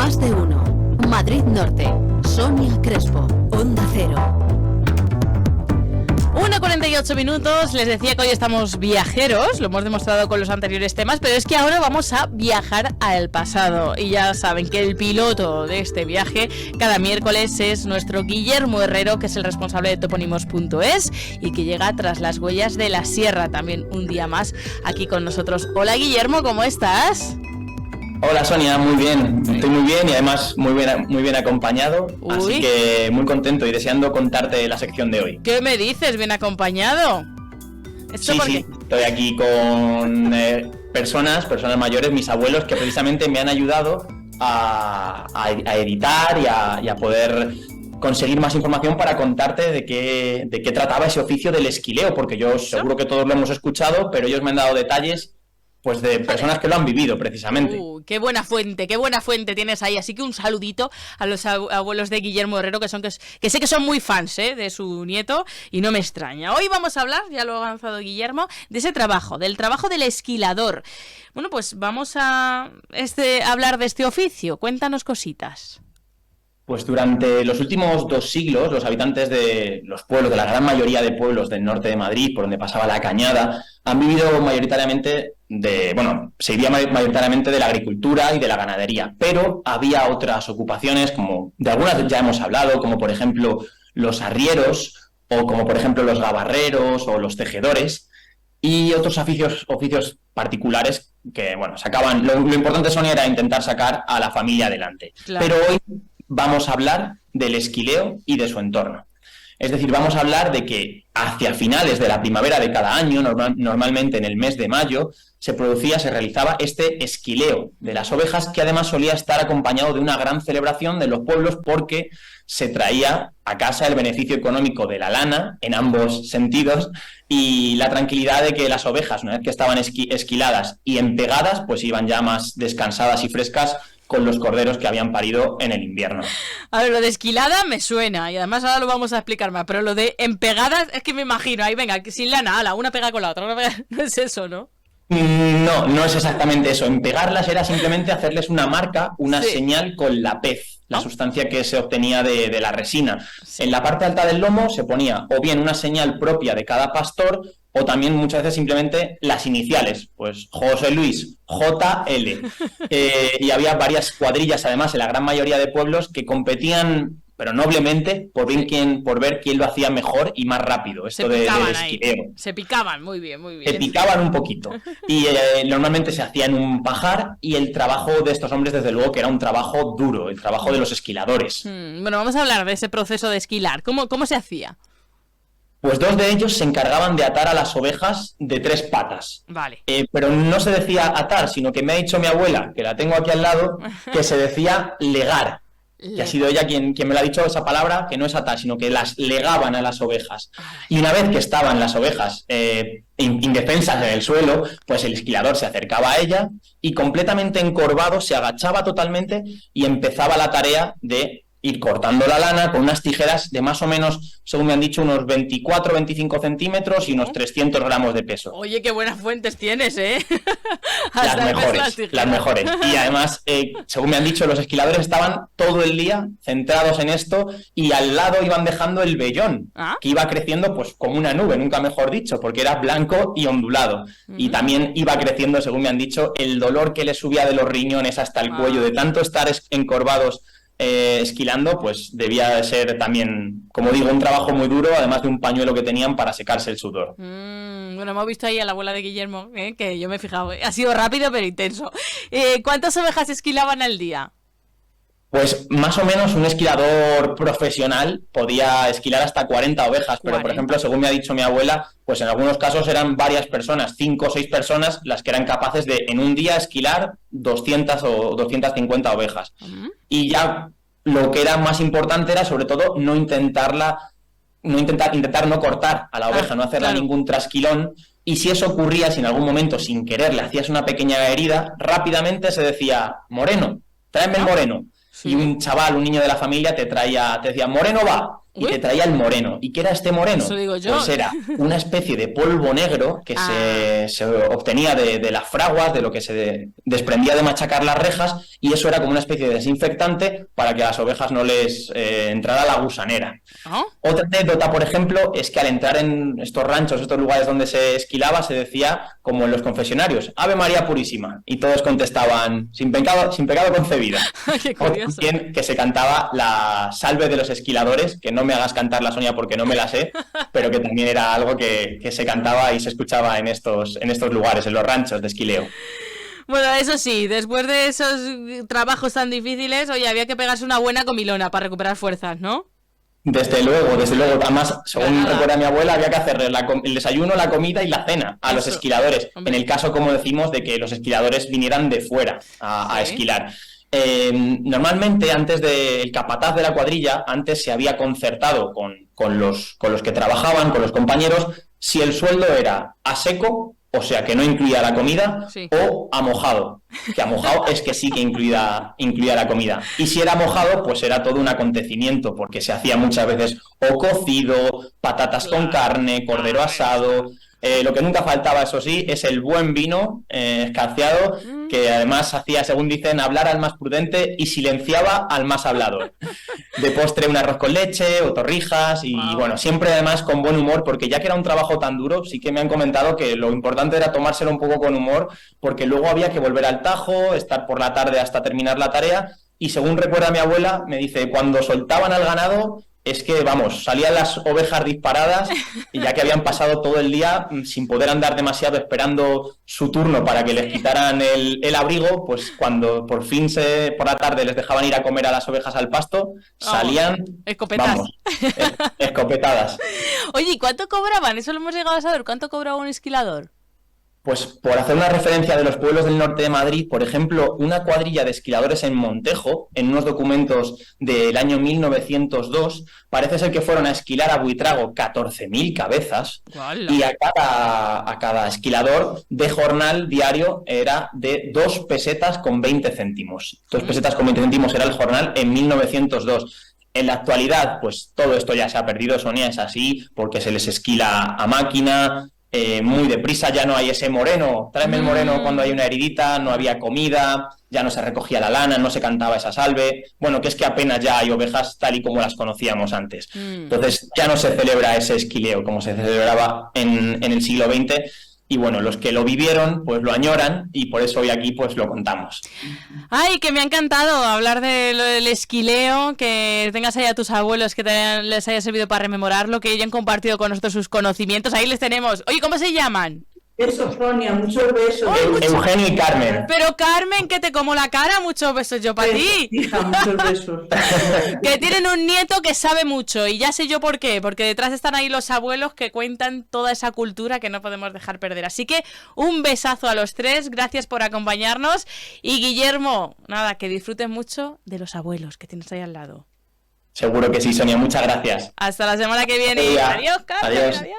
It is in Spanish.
Más de uno. Madrid Norte. Sonia Crespo. Onda Cero. 1:48. Les decía que hoy estamos viajeros, lo hemos demostrado con los anteriores temas, pero es que ahora vamos a viajar al pasado. Y ya saben que el piloto de este viaje cada miércoles es nuestro Guillermo Herrero, que es el responsable de topónimos.es y que llega tras las huellas de la sierra, también un día más aquí con nosotros. Hola Guillermo, ¿cómo estás? Hola Sonia, muy bien, estoy muy bien y además muy bien acompañado, así que muy contento y deseando contarte la sección de hoy. ¿Qué me dices? ¿Bien acompañado? Sí, estoy aquí con personas mayores, mis abuelos, que precisamente me han ayudado a editar y a poder conseguir más información para contarte de qué trataba ese oficio del esquileo, porque yo seguro que todos lo hemos escuchado, pero ellos me han dado detalles pues de personas que lo han vivido precisamente. Qué buena fuente tienes ahí. Así que un saludito a los abuelos de Guillermo Herrero, que sé que son muy fans de su nieto, y no me extraña. Hoy vamos a hablar, ya lo ha avanzado Guillermo, de ese trabajo, del trabajo del esquilador. Bueno, pues vamos a hablar de este oficio. Cuéntanos cositas. Pues durante los últimos 2 siglos, los habitantes de los pueblos, de la gran mayoría de pueblos del norte de Madrid, por donde pasaba la cañada, han vivido mayoritariamente se vivía mayoritariamente de la agricultura y de la ganadería, pero había otras ocupaciones, como de algunas ya hemos hablado, como por ejemplo los arrieros, o como por ejemplo los gabarreros o los tejedores, y otros oficios particulares que, sacaban. Lo importante, Sonia, era intentar sacar a la familia adelante. Claro. Pero hoy vamos a hablar del esquileo y de su entorno. Es decir, vamos a hablar de que hacia finales de la primavera de cada año, normalmente en el mes de mayo, se realizaba este esquileo de las ovejas, que además solía estar acompañado de una gran celebración de los pueblos, porque se traía a casa el beneficio económico de la lana, en ambos sentidos, y la tranquilidad de que las ovejas, una vez que estaban esquiladas y empegadas, pues iban ya más descansadas y frescas con los corderos que habían parido en el invierno. A ver, lo de esquilada me suena, y además ahora lo vamos a explicar más, pero lo de empegadas es que me imagino, ahí venga, sin lana, ala, una pega con la otra, no es eso, ¿no? No es exactamente eso. Empegarlas era simplemente hacerles una marca, una señal con la pez, la sustancia que se obtenía de la resina. Sí. En la parte alta del lomo se ponía o bien una señal propia de cada pastor, o también muchas veces simplemente las iniciales, pues José Luis, JL. Y había varias cuadrillas, además, en la gran mayoría de pueblos, que competían, pero noblemente, por ver quién lo hacía mejor y más rápido. Esto del esquileo. Se picaban, muy bien. Se picaban un poquito. Y normalmente se hacía en un pajar, y el trabajo de estos hombres, desde luego, que era un trabajo duro, el trabajo de los esquiladores. Bueno, vamos a hablar de ese proceso de esquilar. ¿Cómo se hacía? Pues 2 de ellos se encargaban de atar a las ovejas de 3 patas. Vale. Pero no se decía atar, sino que me ha dicho mi abuela, que la tengo aquí al lado, que se decía legar. Que ha sido ella quien me lo ha dicho, esa palabra, que no es atar, sino que las legaban a las ovejas. Y una vez que estaban las ovejas indefensas en el suelo, pues el esquilador se acercaba a ella y, completamente encorvado, se agachaba totalmente y empezaba la tarea de ir cortando la lana con unas tijeras de más o menos, según me han dicho, unos 24-25 centímetros y unos 300 gramos de peso. Oye, qué buenas fuentes tienes, Las mejores. Y además, según me han dicho, los esquiladores estaban todo el día centrados en esto, y al lado iban dejando el vellón, que iba creciendo pues como una nube, nunca mejor dicho, porque era blanco y ondulado. Y también iba creciendo, según me han dicho, el dolor que les subía de los riñones hasta el cuello, de tanto estar encorvados esquilando, pues debía de ser también, como digo, un trabajo muy duro, además de un pañuelo que tenían para secarse el sudor. Bueno, hemos visto ahí a la abuela de Guillermo, que yo me he fijado, ha sido rápido pero intenso. ¿Cuántas ovejas esquilaban al día? Pues más o menos un esquilador profesional podía esquilar hasta 40 ovejas, pero por ejemplo, según me ha dicho mi abuela, pues en algunos casos eran varias personas, 5 o 6 personas, las que eran capaces de en un día esquilar 200 o 250 ovejas. Y ya lo que era más importante era, sobre todo, intentar no cortar a la oveja, no hacerle ningún trasquilón. Y si eso ocurría, si en algún momento sin querer le hacías una pequeña herida, rápidamente se decía: Moreno, tráeme el moreno. Sí. Y un chaval, un niño de la familia te decía: Moreno va. y te traía el moreno. ¿Y qué era este moreno? Eso digo yo. Pues era una especie de polvo negro que se obtenía de las fraguas, de lo que se desprendía de machacar las rejas, y eso era como una especie de desinfectante para que a las ovejas no les entrara la gusanera. ¿Oh? Otra anécdota, por ejemplo, es que al entrar en estos ranchos, estos lugares donde se esquilaba, se decía, como en los confesionarios, Ave María Purísima, y todos contestaban, sin pecado concebido. Qué curioso. También que se cantaba la salve de los esquiladores, que no me hagas cantar la Sonia porque no me la sé, pero que también era algo que se cantaba y se escuchaba en estos lugares, en los ranchos de esquileo. Bueno, eso sí, después de esos trabajos tan difíciles, oye, había que pegarse una buena comilona para recuperar fuerzas, ¿no? Desde luego. Además, según recuerda mi abuela, había que hacer el desayuno, la comida y la cena a los esquiladores. Hombre. En el caso, como decimos, de que los esquiladores vinieran de fuera a esquilar. Normalmente, antes del capataz de la cuadrilla, antes se había concertado con los que trabajaban, con los compañeros, si el sueldo era a seco, o sea, que no incluía la comida, sí, o a mojado, que a mojado es que sí que incluía la comida. Y si era mojado, pues era todo un acontecimiento, porque se hacía muchas veces o cocido, patatas con carne, cordero asado. Lo que nunca faltaba, eso sí, es el buen vino escanciado, que además hacía, según dicen, hablar al más prudente y silenciaba al más hablador. De postre un arroz con leche o torrijas y bueno, siempre además con buen humor, porque ya que era un trabajo tan duro, sí que me han comentado que lo importante era tomárselo un poco con humor, porque luego había que volver al Tajo, estar por la tarde hasta terminar la tarea, y según recuerda mi abuela, me dice, cuando soltaban al ganado, es que, vamos, salían las ovejas disparadas y ya que habían pasado todo el día sin poder andar demasiado esperando su turno para que les quitaran el abrigo, pues cuando por fin por la tarde les dejaban ir a comer a las ovejas al pasto, salían, escopetadas. Oye, ¿y cuánto cobraban? Eso lo hemos llegado a saber. ¿Cuánto cobraba un esquilador? Pues por hacer una referencia de los pueblos del norte de Madrid, por ejemplo, una cuadrilla de esquiladores en Montejo, en unos documentos del año 1902, parece ser que fueron a esquilar a Buitrago 14.000 cabezas. ¡Hala! Y a cada esquilador de jornal diario era de 2 pesetas con 20 céntimos. 2 pesetas con 20 céntimos era el jornal en 1902. En la actualidad, pues todo esto ya se ha perdido, Sonia, es así, porque se les esquila a máquina, muy deprisa, ya no hay ese moreno, tráeme el moreno cuando hay una heridita, no había comida, ya no se recogía la lana, no se cantaba esa salve, bueno, que es que apenas ya hay ovejas tal y como las conocíamos antes. Entonces ya no se celebra ese esquileo como se celebraba en el siglo XX, y bueno, los que lo vivieron pues lo añoran y por eso hoy aquí pues lo contamos. Ay, que me ha encantado hablar de lo del esquileo, que tengas ahí a tus abuelos que les haya servido para rememorarlo, que hayan compartido con nosotros sus conocimientos. Ahí les tenemos. Oye, ¿cómo se llaman? Eso, Sonia, muchos besos. Eugenio y Carmen. Pero Carmen, que te como la cara, muchos besos yo para ti. Hija, muchos besos. Que tienen un nieto que sabe mucho y ya sé yo por qué, porque detrás están ahí los abuelos que cuentan toda esa cultura que no podemos dejar perder. Así que un besazo a los tres, gracias por acompañarnos y Guillermo, nada, que disfruten mucho de los abuelos que tienes ahí al lado. Seguro que sí, Sonia, muchas gracias. Hasta la semana que viene. Adiós, Carmen. Adiós. Adiós.